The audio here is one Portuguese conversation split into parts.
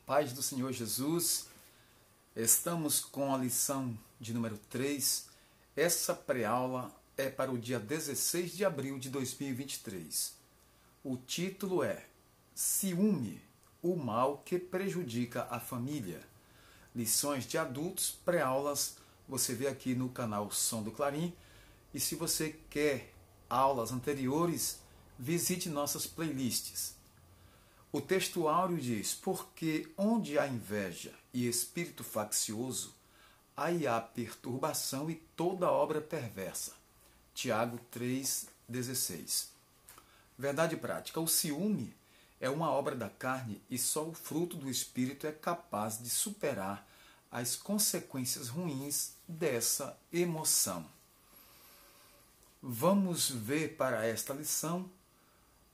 Paz do Senhor Jesus, estamos com a lição de número 3. Essa pré-aula é para o dia 16 de abril de 2023. O título é Ciúme, o mal que prejudica a família. Lições de adultos, pré-aulas, você vê aqui no canal Som do Clarim. E se você quer aulas anteriores, visite nossas playlists. O texto áureo diz: porque onde há inveja e espírito faccioso, aí há perturbação e toda obra perversa. Tiago 3,16. Verdade prática: o ciúme é uma obra da carne e só o fruto do espírito é capaz de superar as consequências ruins dessa emoção. Vamos ver para esta lição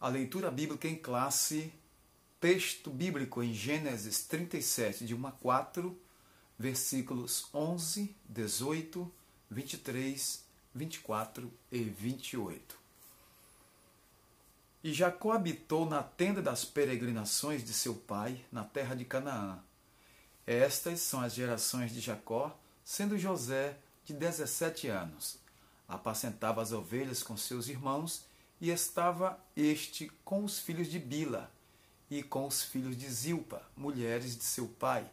a leitura bíblica em classe. Texto bíblico em Gênesis 37, de 1 a 4, versículos 11, 18, 23, 24 e 28. E Jacó habitou na tenda das peregrinações de seu pai, na terra de Canaã. Estas são as gerações de Jacó, sendo José de 17 anos. Apacentava as ovelhas com seus irmãos, e estava este com os filhos de Bila, e com os filhos de Zilpa, mulheres de seu pai.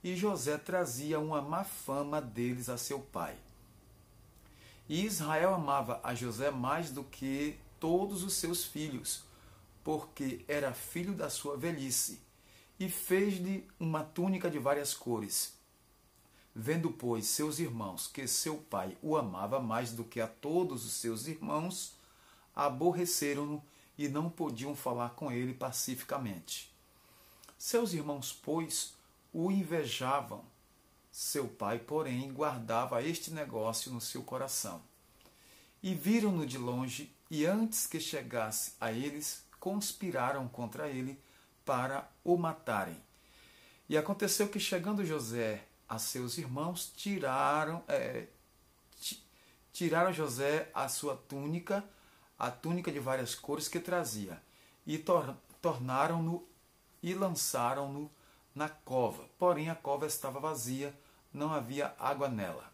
E José trazia uma má fama deles a seu pai. E Israel amava a José mais do que todos os seus filhos, porque era filho da sua velhice, e fez-lhe uma túnica de várias cores. Vendo, pois, seus irmãos que seu pai o amava mais do que a todos os seus irmãos, aborreceram-no e não podiam falar com ele pacificamente. Seus irmãos, pois, o invejavam. Seu pai, porém, guardava este negócio no seu coração. E viram-no de longe, e antes que chegasse a eles, conspiraram contra ele para o matarem. E aconteceu que, chegando José a seus irmãos, tiraram José a sua túnica, a túnica de várias cores que trazia, e tornaram-no e lançaram-no na cova. Porém a cova estava vazia, não havia água nela.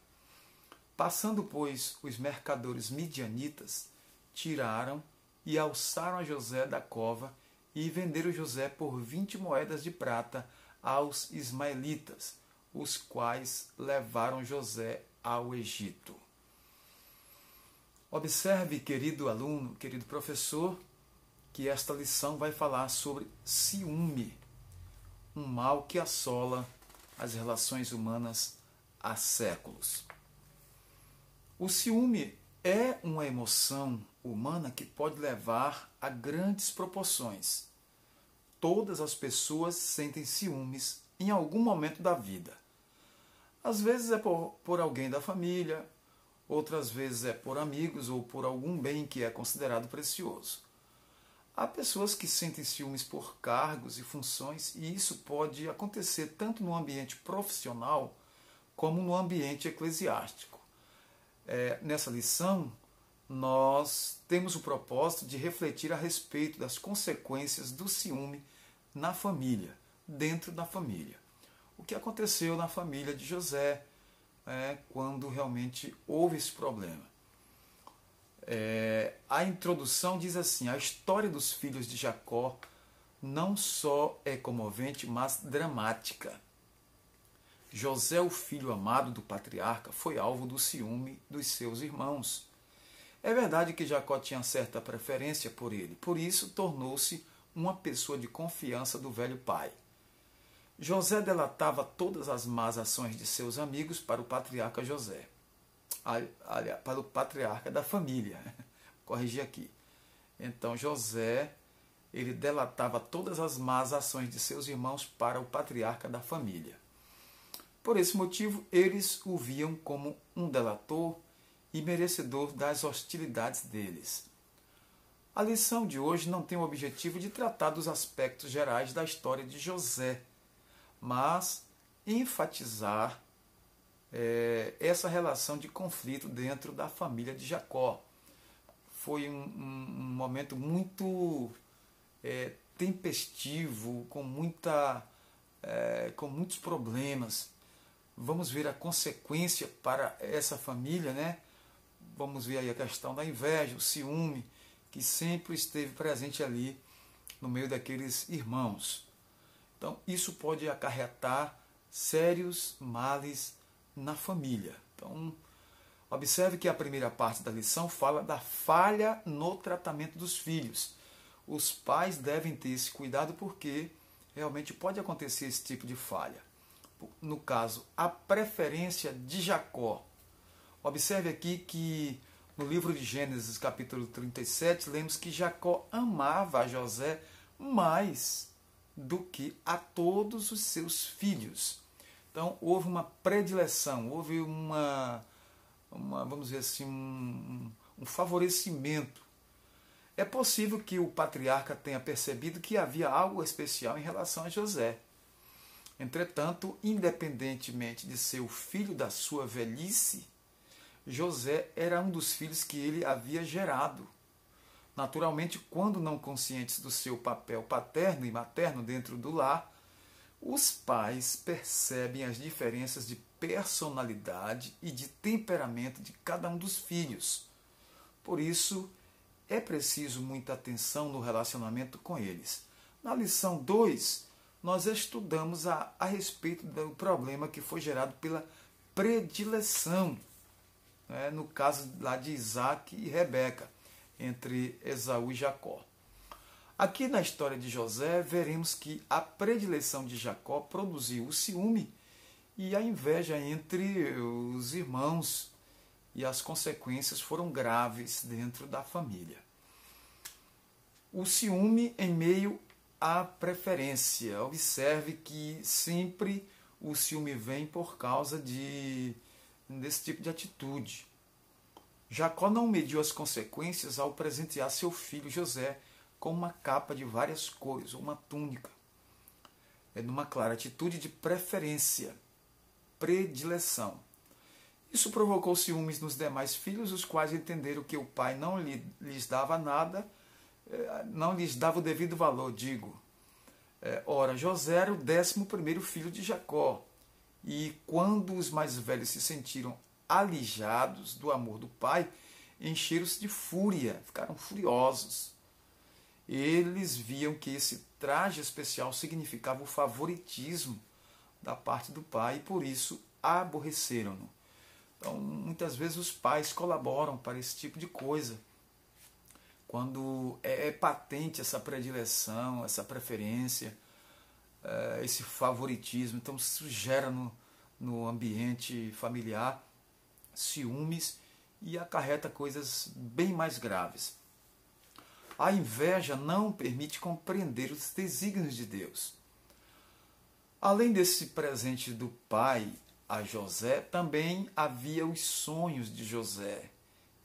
Passando, pois, os mercadores midianitas, tiraram e alçaram a José da cova e venderam José por 20 moedas de prata aos ismaelitas, os quais levaram José ao Egito. Observe, querido aluno, querido professor, que esta lição vai falar sobre ciúme, um mal que assola as relações humanas há séculos. O ciúme é uma emoção humana que pode levar a grandes proporções. Todas as pessoas sentem ciúmes em algum momento da vida. Às vezes é por alguém da família, outras vezes é por amigos ou por algum bem que é considerado precioso. Há pessoas que sentem ciúmes por cargos e funções, e isso pode acontecer tanto no ambiente profissional como no ambiente eclesiástico. Nessa lição, nós temos o propósito de refletir a respeito das consequências do ciúme na família, dentro da família. O que aconteceu na família de José, quando realmente houve esse problema. A introdução diz assim: a história dos filhos de Jacó não só é comovente, mas dramática. José, o filho amado do patriarca, foi alvo do ciúme dos seus irmãos. É verdade que Jacó tinha certa preferência por ele, por isso tornou-se uma pessoa de confiança do velho pai. José delatava todas as más ações de seus amigos para o patriarca José. Para o patriarca da família. Corrigi aqui. Então José, ele delatava todas as más ações de seus irmãos para o patriarca da família. Por esse motivo, eles o viam como um delator e merecedor das hostilidades deles. A lição de hoje não tem o objetivo de tratar dos aspectos gerais da história de José, mas enfatizar essa relação de conflito dentro da família de Jacó. Foi um momento muito tempestivo, com muita com muitos problemas. Vamos ver a consequência para essa família, né? Vamos ver aí a questão da inveja, o ciúme, que sempre esteve presente ali no meio daqueles irmãos. Então, isso pode acarretar sérios males na família. Então, observe que a primeira parte da lição fala da falha no tratamento dos filhos. Os pais devem ter esse cuidado porque realmente pode acontecer esse tipo de falha. No caso, a preferência de Jacó. Observe aqui que no livro de Gênesis, capítulo 37, lemos que Jacó amava a José mais do que a todos os seus filhos. Então, houve uma predileção, houve vamos dizer assim, um favorecimento. É possível que o patriarca tenha percebido que havia algo especial em relação a José. Entretanto, independentemente de ser o filho da sua velhice, José era um dos filhos que ele havia gerado. Naturalmente, quando não conscientes do seu papel paterno e materno dentro do lar, os pais percebem as diferenças de personalidade e de temperamento de cada um dos filhos. Por isso, é preciso muita atenção no relacionamento com eles. Na lição 2, nós estudamos a respeito do problema que foi gerado pela predileção, né, no caso lá de Isaac e Rebeca, entre Esaú e Jacó. Aqui na história de José, veremos que a predileção de Jacó produziu o ciúme e a inveja entre os irmãos, e as consequências foram graves dentro da família. O ciúme em meio à preferência. Observe que sempre o ciúme vem por causa desse tipo de atitude. Jacó não mediu as consequências ao presentear seu filho José com uma capa de várias cores, ou uma túnica. É numa clara atitude de preferência, predileção. Isso provocou ciúmes nos demais filhos, os quais entenderam que o pai não lhes dava nada, não lhes dava o devido valor, digo. Ora, José era o 11º filho de Jacó, e quando os mais velhos se sentiram alijados do amor do pai, encheram-se de fúria, ficaram furiosos. Eles viam que esse traje especial significava o favoritismo da parte do pai e por isso aborreceram-no. Então, muitas vezes os pais colaboram para esse tipo de coisa. Quando é patente essa predileção, essa preferência, esse favoritismo, então isso gera no ambiente familiar ciúmes e acarreta coisas bem mais graves. A inveja não permite compreender os desígnios de Deus. Além desse presente do pai a José, também havia os sonhos de José,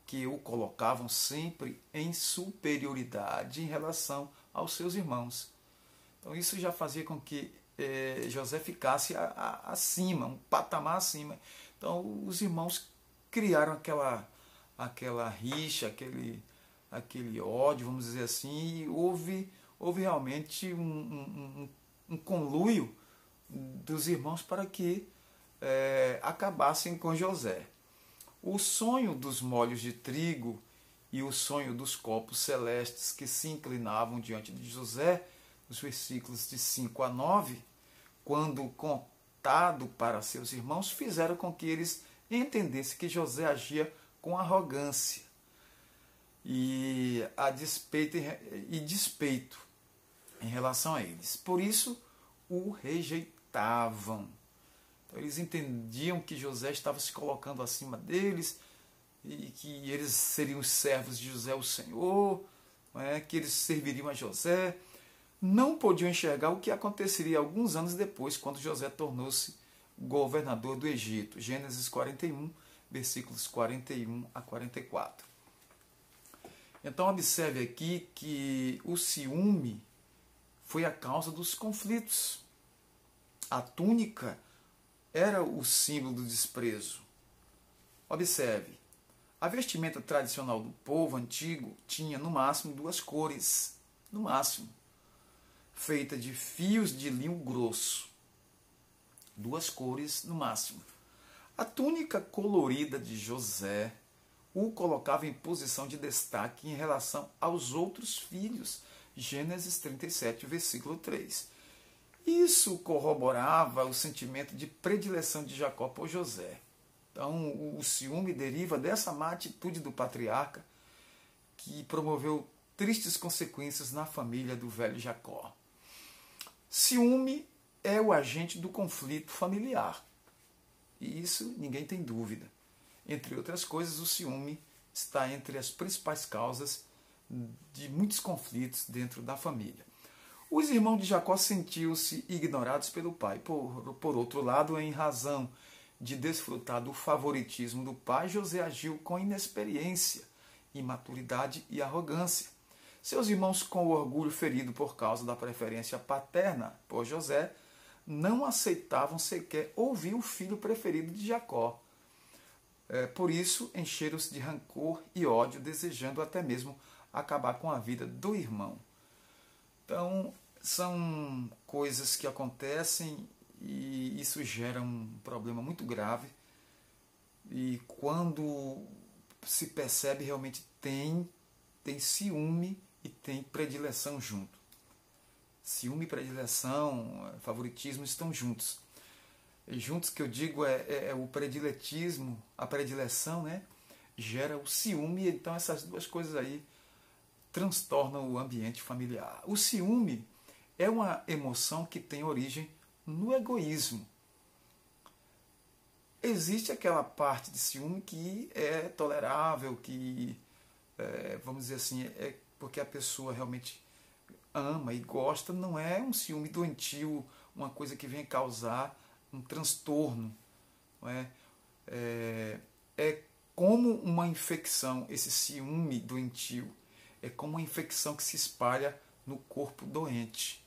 que o colocavam sempre em superioridade em relação aos seus irmãos. Então isso já fazia com que José ficasse acima, um patamar acima. Então os irmãos criaram aquela rixa, aquele ódio, vamos dizer assim, e houve realmente um conluio dos irmãos para que acabassem com José. O sonho dos molhos de trigo e o sonho dos copos celestes que se inclinavam diante de José, nos versículos de 5 a 9, quando contado para seus irmãos, fizeram com que eles entendessem que José agia com arrogância e despeito em relação a eles. Por isso, o rejeitavam. Então, eles entendiam que José estava se colocando acima deles e que eles seriam os servos de José, o Senhor, que eles serviriam a José. Não podiam enxergar o que aconteceria alguns anos depois, quando José tornou-se governador do Egito. Gênesis 41, versículos 41 a 44. Então observe aqui que o ciúme foi a causa dos conflitos. A túnica era o símbolo do desprezo. Observe, a vestimenta tradicional do povo antigo tinha no máximo 2 cores, no máximo, feita de fios de linho grosso. 2 cores no máximo. A túnica colorida de José o colocava em posição de destaque em relação aos outros filhos. Gênesis 37, versículo 3. Isso corroborava o sentimento de predileção de Jacó por José. Então, o ciúme deriva dessa má atitude do patriarca que promoveu tristes consequências na família do velho Jacó. Ciúme é o agente do conflito familiar. E isso ninguém tem dúvida. Entre outras coisas, o ciúme está entre as principais causas de muitos conflitos dentro da família. Os irmãos de Jacó sentiam-se ignorados pelo pai. Por outro lado, em razão de desfrutar do favoritismo do pai, José agiu com inexperiência, imaturidade e arrogância. Seus irmãos, com o orgulho ferido por causa da preferência paterna por José, não aceitavam sequer ouvir o filho preferido de Jacó. Por isso, encheram-se de rancor e ódio, desejando até mesmo acabar com a vida do irmão. Então, são coisas que acontecem e isso gera um problema muito grave. E quando se percebe, realmente tem ciúme e tem predileção junto. Ciúme, predileção, favoritismo estão juntos. E juntos que eu digo é o prediletismo, a predileção, né? Gera o ciúme, então essas duas coisas aí transtornam o ambiente familiar. O ciúme é uma emoção que tem origem no egoísmo. Existe aquela parte de ciúme que é tolerável, que, vamos dizer assim, é porque a pessoa realmente ama e gosta, não é um ciúme doentio, uma coisa que vem causar um transtorno. Não é? É como uma infecção, esse ciúme doentio. É como uma infecção que se espalha no corpo doente.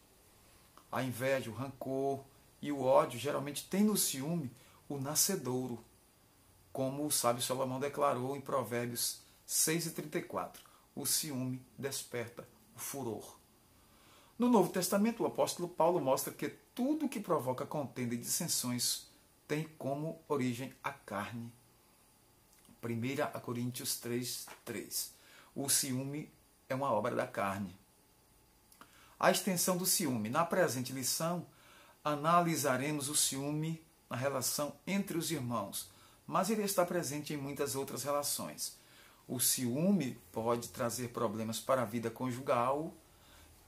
A inveja, o rancor e o ódio geralmente tem no ciúme o nascedouro, como o sábio Salomão declarou em Provérbios 6:34. O ciúme desperta o furor. No Novo Testamento, o apóstolo Paulo mostra que tudo que provoca contenda e dissensões tem como origem a carne. 1 Coríntios 3:3. O ciúme é uma obra da carne. A extensão do ciúme. Na presente lição, analisaremos o ciúme na relação entre os irmãos, mas ele está presente em muitas outras relações. O ciúme pode trazer problemas para a vida conjugal,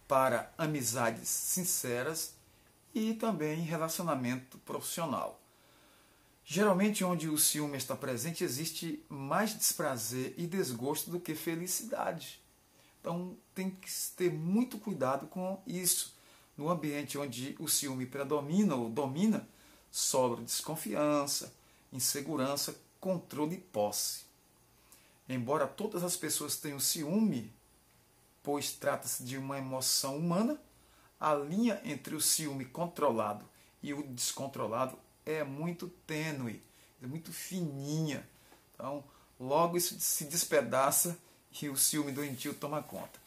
para amizades sinceras e também relacionamento profissional. Geralmente, onde o ciúme está presente, existe mais desprazer e desgosto do que felicidade. Então, tem que ter muito cuidado com isso. No ambiente onde o ciúme predomina ou domina, sobra desconfiança, insegurança, controle e posse. Embora todas as pessoas tenham ciúme, pois trata-se de uma emoção humana, a linha entre o ciúme controlado e o descontrolado é muito tênue, é muito fininha. Então, logo isso se despedaça e o ciúme doentio toma conta.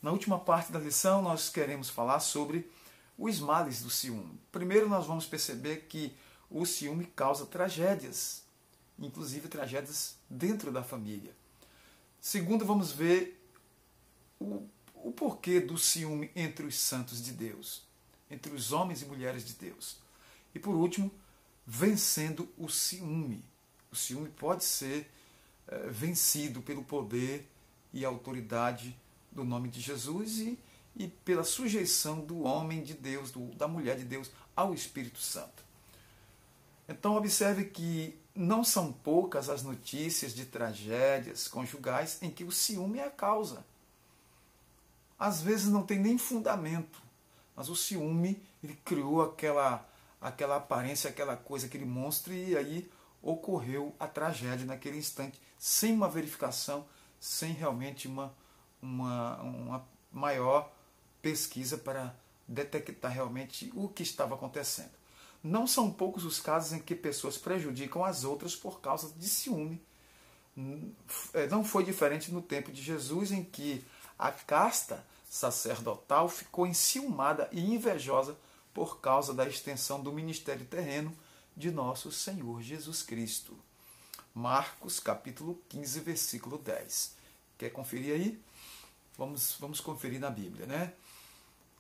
Na última parte da lição, nós queremos falar sobre os males do ciúme. Primeiro, nós vamos perceber que o ciúme causa tragédias, inclusive tragédias dentro da família. Segundo, vamos ver o porquê do ciúme entre os santos de Deus, entre os homens e mulheres de Deus. E por último, vencendo o ciúme. O ciúme pode ser vencido pelo poder e autoridade do nome de Jesus e pela sujeição do homem de Deus, da mulher de Deus ao Espírito Santo. Então observe que não são poucas as notícias de tragédias conjugais em que o ciúme é a causa. Às vezes não tem nem fundamento, mas o ciúme ele criou aquela aparência, aquela coisa, aquele monstro, e aí ocorreu a tragédia naquele instante, sem uma verificação, sem realmente uma maior pesquisa para detectar realmente o que estava acontecendo. Não são poucos os casos em que pessoas prejudicam as outras por causa de ciúme. Não foi diferente no tempo de Jesus, em que a casta sacerdotal ficou enciumada e invejosa por causa da extensão do ministério terreno de nosso Senhor Jesus Cristo. Marcos capítulo 15, versículo 10. Quer conferir aí? Vamos conferir na Bíblia, né?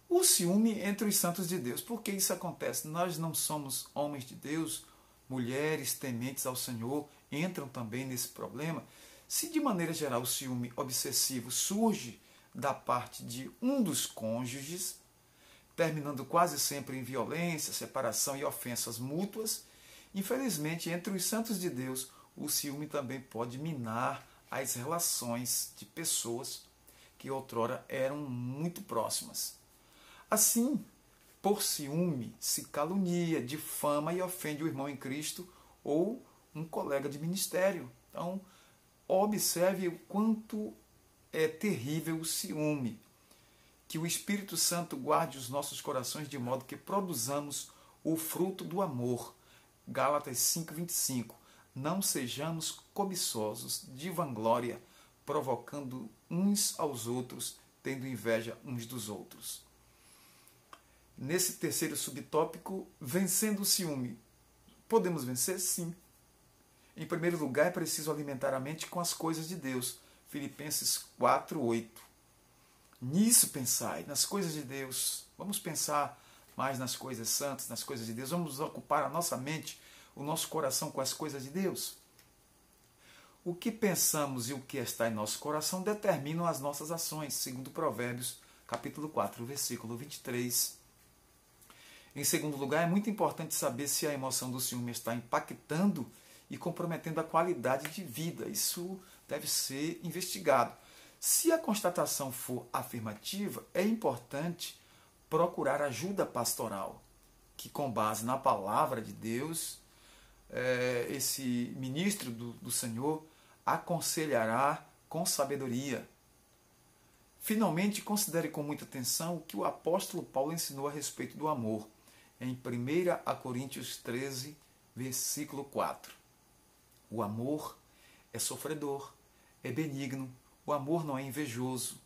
O ciúme entre os santos de Deus. Por que isso acontece? Nós não somos homens de Deus, mulheres tementes ao Senhor, entram também nesse problema. Se de maneira geral o ciúme obsessivo surge da parte de um dos cônjuges, terminando quase sempre em violência, separação e ofensas mútuas, infelizmente, entre os santos de Deus, o ciúme também pode minar as relações de pessoas que outrora eram muito próximas. Assim, por ciúme, se calunia, difama e ofende o irmão em Cristo ou um colega de ministério. Então, observe o quanto é terrível o ciúme. Que o Espírito Santo guarde os nossos corações de modo que produzamos o fruto do amor. Gálatas 5:25. Não sejamos cobiçosos de vanglória, provocando uns aos outros, tendo inveja uns dos outros. Nesse terceiro subtópico, vencendo o ciúme. Podemos vencer? Sim. Em primeiro lugar, é preciso alimentar a mente com as coisas de Deus. Filipenses 4:8. Nisso pensai, nas coisas de Deus. Vamos pensar mais nas coisas santas, nas coisas de Deus. Vamos ocupar a nossa mente, o nosso coração com as coisas de Deus. O que pensamos e o que está em nosso coração determinam as nossas ações, segundo Provérbios, capítulo 4, versículo 23. Em segundo lugar, é muito importante saber se a emoção do ciúme está impactando e comprometendo a qualidade de vida. Isso deve ser investigado. Se a constatação for afirmativa, é importante procurar ajuda pastoral, que com base na palavra de Deus, esse ministro do Senhor aconselhará com sabedoria. Finalmente, considere com muita atenção o que o apóstolo Paulo ensinou a respeito do amor, em 1 Coríntios 13, versículo 4. O amor é sofredor, é benigno, o amor não é invejoso,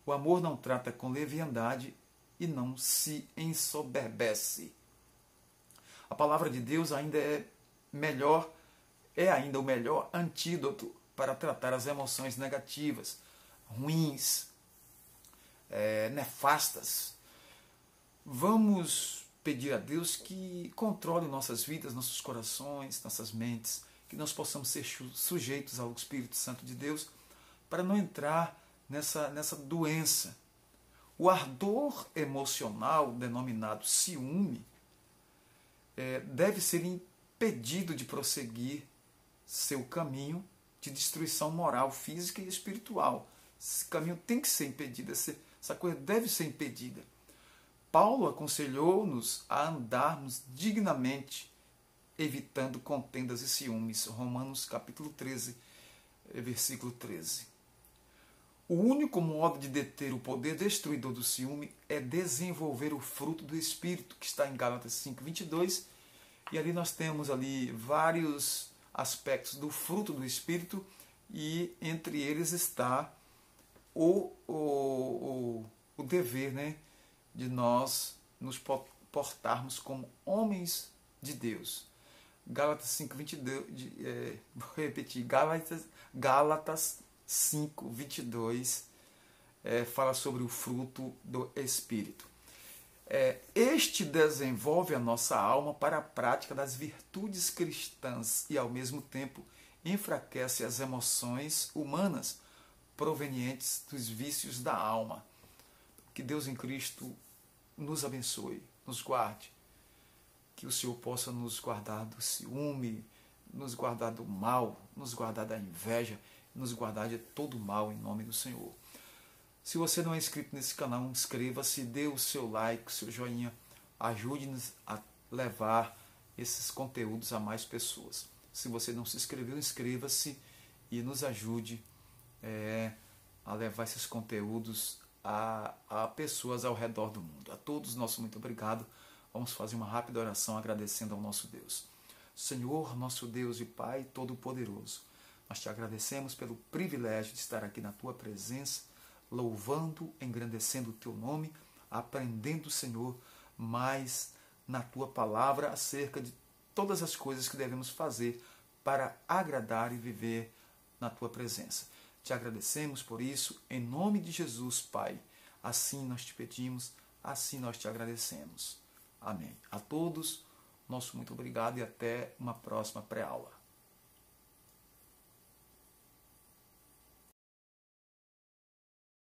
o amor não trata com leviandade e não se ensoberbece. A palavra de Deus ainda é ainda o melhor antídoto para tratar as emoções negativas, ruins, nefastas. Vamos pedir a Deus que controle nossas vidas, nossos corações, nossas mentes, que nós possamos ser sujeitos ao Espírito Santo de Deus para não entrar nessa doença. O ardor emocional, denominado ciúme, deve ser impedido de prosseguir seu caminho de destruição moral, física e espiritual. Esse caminho tem que ser impedido, essa coisa deve ser impedida. Paulo aconselhou-nos a andarmos dignamente, evitando contendas e ciúmes. Romanos capítulo 13, versículo 13. O único modo de deter o poder destruidor do ciúme é desenvolver o fruto do Espírito, que está em Gálatas 5:22, e ali nós temos vários aspectos do fruto do Espírito, e entre eles está o dever, né, de nós nos portarmos como homens de Deus. Gálatas 5:22, vou repetir, Gálatas 5:22 fala sobre o fruto do Espírito. Este desenvolve a nossa alma para a prática das virtudes cristãs e, ao mesmo tempo, enfraquece as emoções humanas provenientes dos vícios da alma. Que Deus em Cristo nos abençoe, nos guarde. Que o Senhor possa nos guardar do ciúme, nos guardar do mal, nos guardar da inveja, nos guardar de todo mal em nome do Senhor. Se você não é inscrito nesse canal, inscreva-se, dê o seu like, o seu joinha, ajude-nos a levar esses conteúdos a mais pessoas. Se você não se inscreveu, inscreva-se e nos ajude a levar esses conteúdos a pessoas ao redor do mundo. A todos, nosso muito obrigado. Vamos fazer uma rápida oração agradecendo ao nosso Deus. Senhor, nosso Deus e Pai Todo-Poderoso, nós te agradecemos pelo privilégio de estar aqui na Tua presença, louvando, engrandecendo o Teu nome, aprendendo, Senhor, mais na tua palavra acerca de todas as coisas que devemos fazer para agradar e viver na tua presença. Te agradecemos por isso, em nome de Jesus, Pai. Assim nós te pedimos, assim nós te agradecemos. Amém. A todos, nosso muito obrigado e até uma próxima pré-aula.